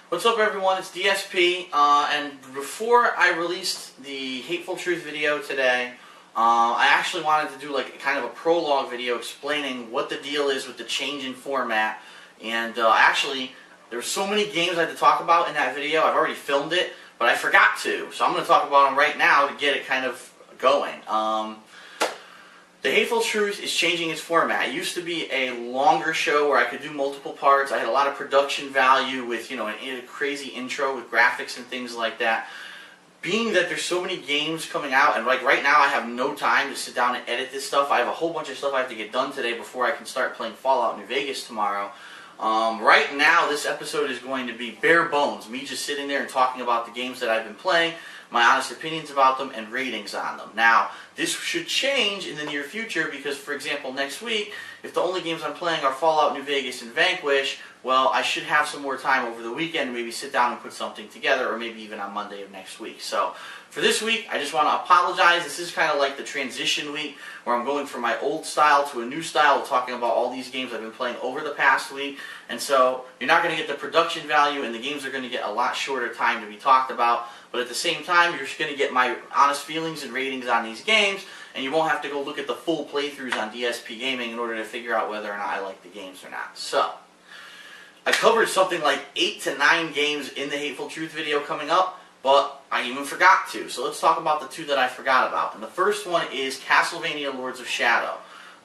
What's up, everyone? It's DSP, and before I released the Hateful Truth video today, I actually wanted to do like kind of a prologue video explaining what the deal is with the change in format. And actually, there's so many games I had to talk about in that video. I've already filmed it, but I forgot to, so I'm going to talk about them right now to get it kind of going. The Hateful Truth is changing its format. It used to be a longer show where I could do multiple parts. I had a lot of production value with, a crazy intro with graphics and things like that. Being that there's so many games coming out, and like right now I have no time to sit down and edit this stuff. I have a whole bunch of stuff I have to get done today before I can start playing Fallout New Vegas tomorrow. Right now, this episode is going to be bare bones. Me just sitting there and talking about the games that I've been playing, my honest opinions about them, and ratings on them. Now, this should change in the near future because, for example, next week, if the only games I'm playing are Fallout New Vegas and Vanquish, well, I should have some more time over the weekend to maybe sit down and put something together, or maybe even on Monday of next week. So, for this week, I just want to apologize. This is kind of like the transition week where I'm going from my old style to a new style, talking about all these games I've been playing over the past week. And so, you're not going to get the production value, and the games are going to get a lot shorter time to be talked about. But at the same time, you're just going to get my honest feelings and ratings on these games, and you won't have to go look at the full playthroughs on DSP Gaming in order to figure out whether or not I like the games or not. So, I covered something like 8 to 9 games in the Hateful Truth video coming up, but I even forgot to. So let's talk about the two that I forgot about. And the first one is Castlevania Lords of Shadow.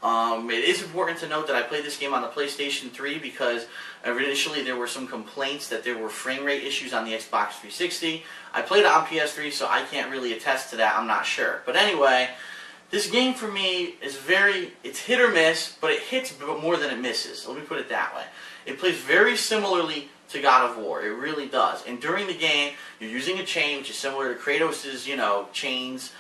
It is important to note that I played this game on the PlayStation 3 because initially there were some complaints that there were frame rate issues on the Xbox 360. I played it on PS3, so I can't really attest to that. I'm not sure. But anyway, this game for me is it's hit or miss, but it hits more than it misses. Let me put it that way. It plays very similarly to God of War. It really does. And during the game, you're using a chain, which is similar to Kratos' chains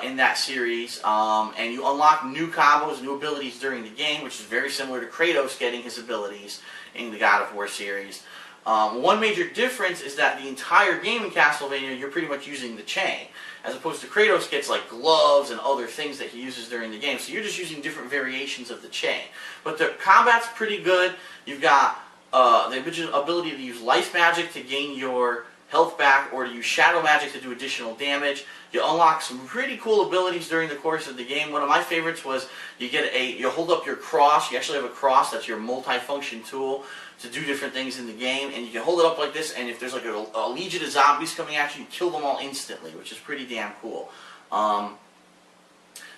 in that series, and you unlock new combos, new abilities during the game, which is very similar to Kratos getting his abilities in the God of War series. One major difference is that the entire game in Castlevania, you're pretty much using the chain, as opposed to Kratos gets like gloves and other things that he uses during the game, so you're just using different variations of the chain. But the combat's pretty good. You've got the ability to use life magic to gain your health back, or to use shadow magic to do additional damage. You unlock some pretty cool abilities during the course of the game. One of my favorites was you hold up your cross. You actually have a cross that's your multi-function tool to do different things in the game, and you can hold it up like this, and if there's like a legion of zombies coming at you, you kill them all instantly, which is pretty damn cool.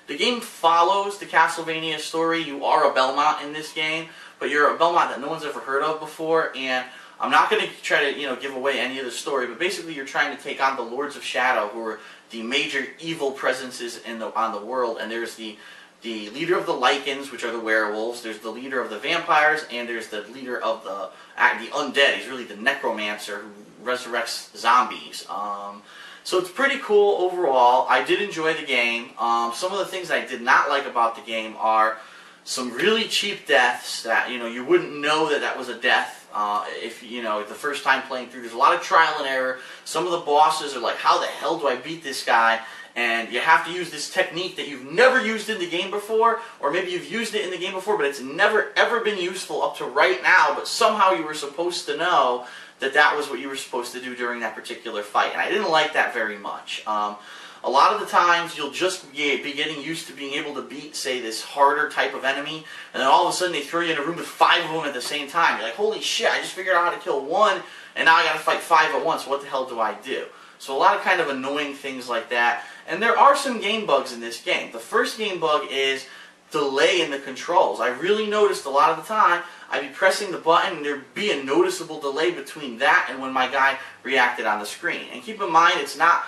The game follows the Castlevania story. You are a Belmont in this game, but you're a Belmont that no one's ever heard of before, and I'm not going to try to give away any of the story, but basically you're trying to take on the Lords of Shadow, who are the major evil presences on the world. And there's the leader of the Lycans, which are the werewolves. There's the leader of the vampires, and there's the leader of the undead. He's really the necromancer who resurrects zombies. So it's pretty cool overall. I did enjoy the game. Some of the things I did not like about the game are some really cheap deaths that you wouldn't know that was a death if the first time playing through. There's a lot of trial and error. Some of the bosses are like, how the hell do I beat this guy? And you have to use this technique that you've never used in the game before, or maybe you've used it in the game before, but it's never ever been useful up to right now, but somehow you were supposed to know that was what you were supposed to do during that particular fight. And I didn't like that very much. A lot of the times, you'll just be getting used to being able to beat, say, this harder type of enemy, and then all of a sudden they throw you in a room with 5 of them at the same time. You're like, holy shit, I just figured out how to kill one, and now I gotta fight 5 at once. What the hell do I do? So a lot of kind of annoying things like that. And there are some game bugs in this game. The first game bug is delay in the controls. I really noticed a lot of the time, I'd be pressing the button, and there'd be a noticeable delay between that and when my guy reacted on the screen. And keep in mind, it's not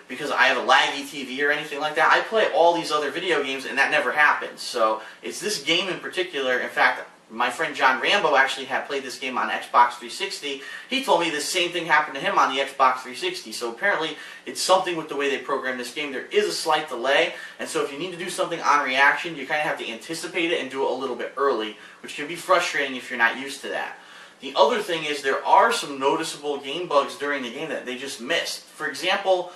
because I have a laggy TV or anything like that. I play all these other video games, and that never happens. So it's this game in particular. In fact, my friend John Rambo actually had played this game on Xbox 360. He told me the same thing happened to him on the Xbox 360. So apparently it's something with the way they program this game. There is a slight delay, and so if you need to do something on reaction, you kind of have to anticipate it and do it a little bit early, which can be frustrating if you're not used to that. The other thing is there are some noticeable game bugs during the game that they just missed. For example,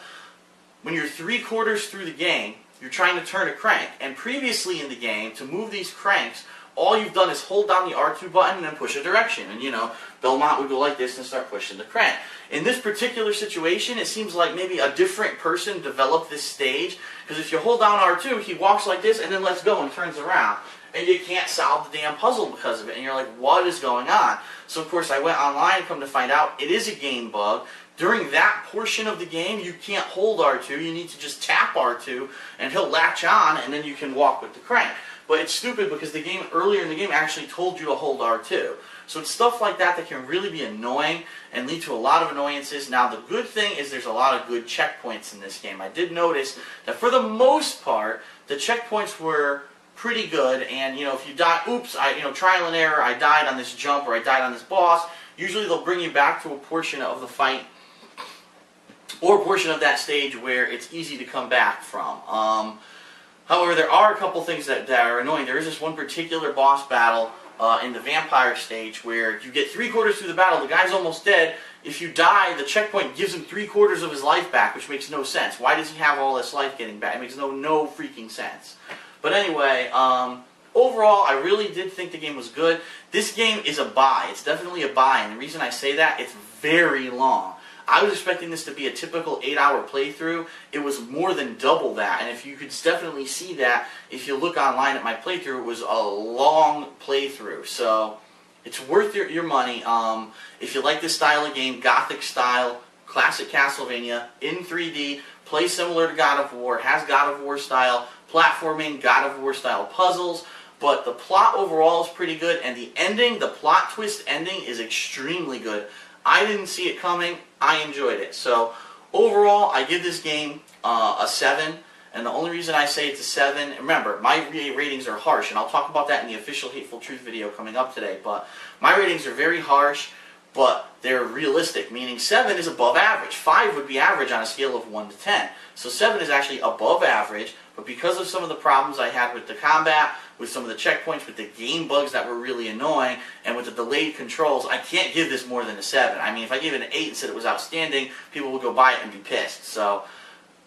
when you're 3/4 through the game, you're trying to turn a crank, and previously in the game, to move these cranks, all you've done is hold down the R2 button and then push a direction. And, you know, Belmont would go like this and start pushing the crank. In this particular situation, it seems like maybe a different person developed this stage, because if you hold down R2, he walks like this and then lets go and turns around. And you can't solve the damn puzzle because of it. And you're like, what is going on? So, of course, I went online, come to find out, it is a game bug. During that portion of the game, you can't hold R2. You need to just tap R2, and he'll latch on, and then you can walk with the crank. But it's stupid because the game, earlier in the game, actually told you to hold R2. So it's stuff like that that can really be annoying and lead to a lot of annoyances. Now, the good thing is there's a lot of good checkpoints in this game. I did notice that for the most part, the checkpoints were pretty good, and you know, if you die, oops, trial and error, I died on this jump or I died on this boss, usually they'll bring you back to a portion of the fight or a portion of that stage where it's easy to come back from. However, there are a couple things that are annoying. There is this one particular boss battle in the vampire stage where you get 3/4 through the battle, the guy's almost dead. If you die, the checkpoint gives him 3/4 of his life back, which makes no sense. Why does he have all this life getting back? It makes no freaking sense. But anyway, overall, I really did think the game was good. This game is a buy. It's definitely a buy, and the reason I say that, it's very long. I was expecting this to be a typical 8-hour playthrough. It was more than double that, and if you could definitely see that, if you look online at my playthrough, it was a long playthrough. So, it's worth your money. If you like this style of game, Gothic style, classic Castlevania, in 3D, plays similar to God of War, has God of War style platforming, God of War style puzzles, but the plot overall is pretty good, and the ending, the plot twist ending, is extremely good. I didn't see it coming. I enjoyed it. So overall, I give this game a 7, and the only reason I say it's a 7, remember, my ratings are harsh, and I'll talk about that in the official Hateful Truth video coming up today, but my ratings are very harsh, but they're realistic, meaning 7 is above average. 5 would be average on a scale of 1 to 10. So 7 is actually above average, but because of some of the problems I had with the combat, with some of the checkpoints, with the game bugs that were really annoying, and with the delayed controls, I can't give this more than a 7. I mean, if I gave it an 8 and said it was outstanding, people would go buy it and be pissed. So,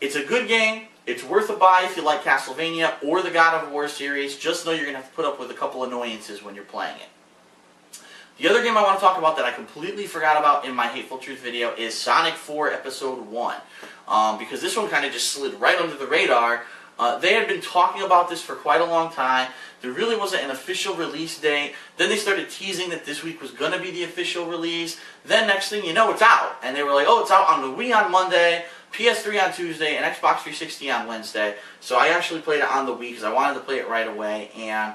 it's a good game. It's worth a buy if you like Castlevania or the God of War series. Just know you're going to have to put up with a couple annoyances when you're playing it. The other game I want to talk about that I completely forgot about in my Hateful Truth video is Sonic 4 Episode 1. Because this one kind of just slid right under the radar. They had been talking about this for quite a long time. There really wasn't an official release date. Then they started teasing that this week was going to be the official release. Then next thing you know, it's out. And they were like, oh, it's out on the Wii on Monday, PS3 on Tuesday, and Xbox 360 on Wednesday. So I actually played it on the Wii because I wanted to play it right away. And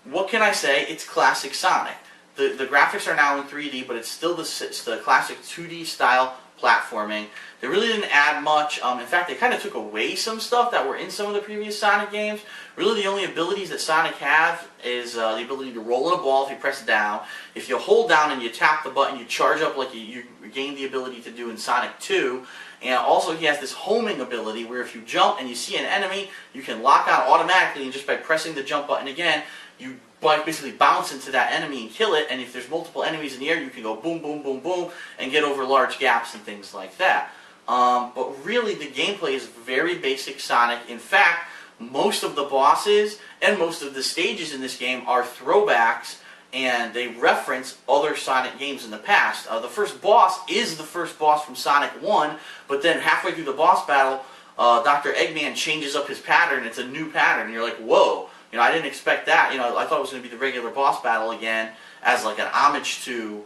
what can I say? It's classic Sonic. The graphics are now in 3D, but it's still the classic 2D style platforming. They really didn't add much. In fact, they kind of took away some stuff that were in some of the previous Sonic games. Really, the only abilities that Sonic have is the ability to roll in a ball if you press down. If you hold down and you tap the button, you charge up like you gain the ability to do in Sonic 2. And also, he has this homing ability where if you jump and you see an enemy, you can lock on automatically, and just by pressing the jump button again, you basically bounce into that enemy and kill it, and if there's multiple enemies in the air, you can go boom, boom, boom, boom, and get over large gaps and things like that. But really, the gameplay is very basic Sonic. In fact, most of the bosses and most of the stages in this game are throwbacks, and they reference other Sonic games in the past. The first boss is the first boss from Sonic 1, but then halfway through the boss battle, Dr. Eggman changes up his pattern. It's a new pattern, and you're like, whoa. You know, I didn't expect that. You know, I thought it was going to be the regular boss battle again as like an homage to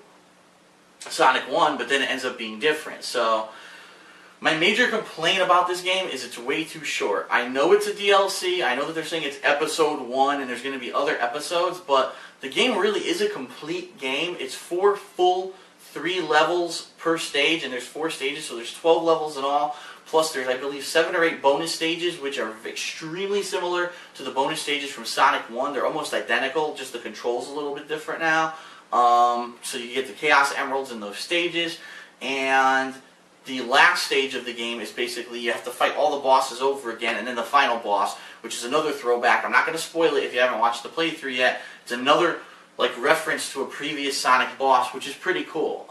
Sonic 1, but then it ends up being different. So, my major complaint about this game is it's way too short. I know it's a DLC. I know that they're saying it's episode 1 and there's going to be other episodes, but the game really is a complete game. It's 4 full 3 levels per stage, and there's 4 stages, so there's 12 levels in all. Plus there's, I believe, 7 or 8 bonus stages, which are extremely similar to the bonus stages from Sonic 1. They're almost identical, just the controls a little bit different now. So you get the Chaos Emeralds in those stages, and the last stage of the game is basically you have to fight all the bosses over again, and then the final boss, which is another throwback. I'm not going to spoil it if you haven't watched the playthrough yet. It's another like reference to a previous Sonic boss, which is pretty cool.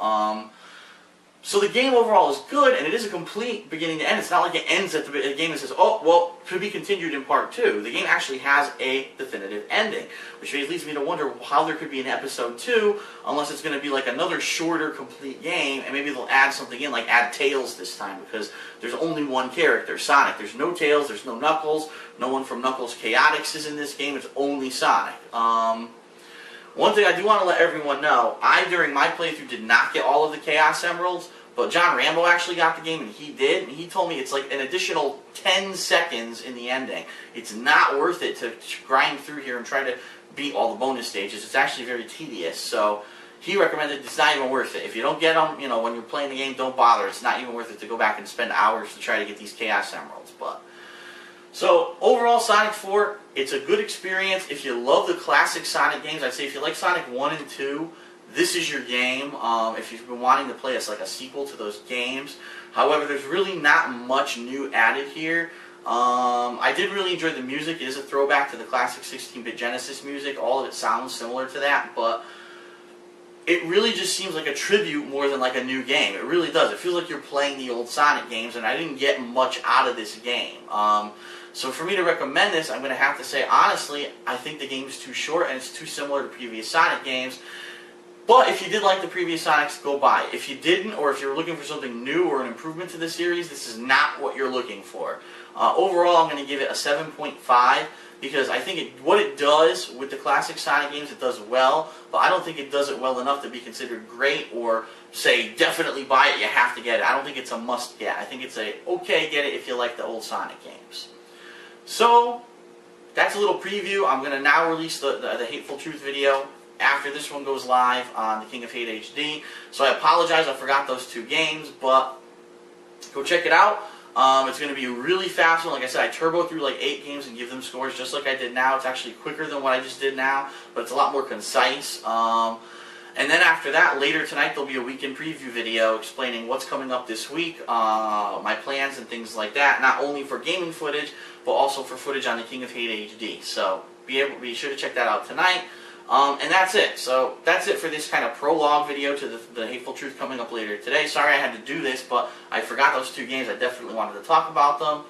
So the game overall is good, and it is a complete beginning to end. It's not like it ends at the game and says, oh, well, to be continued in part 2. The game actually has a definitive ending, which leads me to wonder how there could be an episode 2, unless it's going to be like another shorter, complete game, and maybe they'll add something in, like add Tails this time, because there's only one character, Sonic. There's no Tails, there's no Knuckles, no one from Knuckles Chaotix is in this game, it's only Sonic. One thing I do want to let everyone know, during my playthrough, did not get all of the Chaos Emeralds, but John Rambo actually got the game, and he did, and he told me it's like an additional 10 seconds in the ending. It's not worth it to grind through here and try to beat all the bonus stages. It's actually very tedious, so he recommended it's not even worth it. If you don't get them, when you're playing the game, don't bother. It's not even worth it to go back and spend hours to try to get these Chaos Emeralds. So, overall, Sonic 4, it's a good experience. If you love the classic Sonic games, I'd say if you like Sonic 1 and 2, this is your game. If you've been wanting to play like a sequel to those games. However, there's really not much new added here. I did really enjoy the music. It is a throwback to the classic 16-bit Genesis music. All of it sounds similar to that, but it really just seems like a tribute more than like a new game. It really does. It feels like you're playing the old Sonic games, and I didn't get much out of this game. So for me to recommend this, I'm going to have to say, honestly, I think the game is too short and it's too similar to previous Sonic games. But if you did like the previous Sonics, go buy it. If you didn't, or if you're looking for something new or an improvement to the series, this is not what you're looking for. Overall, I'm going to give it a 7.5 because I think what it does with the classic Sonic games, it does well, but I don't think it does it well enough to be considered great or say, definitely buy it, you have to get it. I don't think it's a must-get. I think it's a, okay, get it if you like the old Sonic games. So, that's a little preview. I'm going to now release the Hateful Truth video after this one goes live on the TKOHHD. So I apologize, I forgot those 2 games, but go check it out. It's going to be a really fast one. Like I said, I turbo through like 8 games and give them scores just like I did now. It's actually quicker than what I just did now, but it's a lot more concise. And then after that, later tonight, there'll be a weekend preview video explaining what's coming up this week, my plans and things like that, not only for gaming footage, but also for footage on the King of Hate HD. So be sure to check that out tonight. And that's it. So that's it for this kind of prologue video to the Hateful Truth coming up later today. Sorry I had to do this, but I forgot those 2 games. I definitely wanted to talk about them.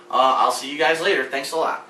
I'll see you guys later. Thanks a lot.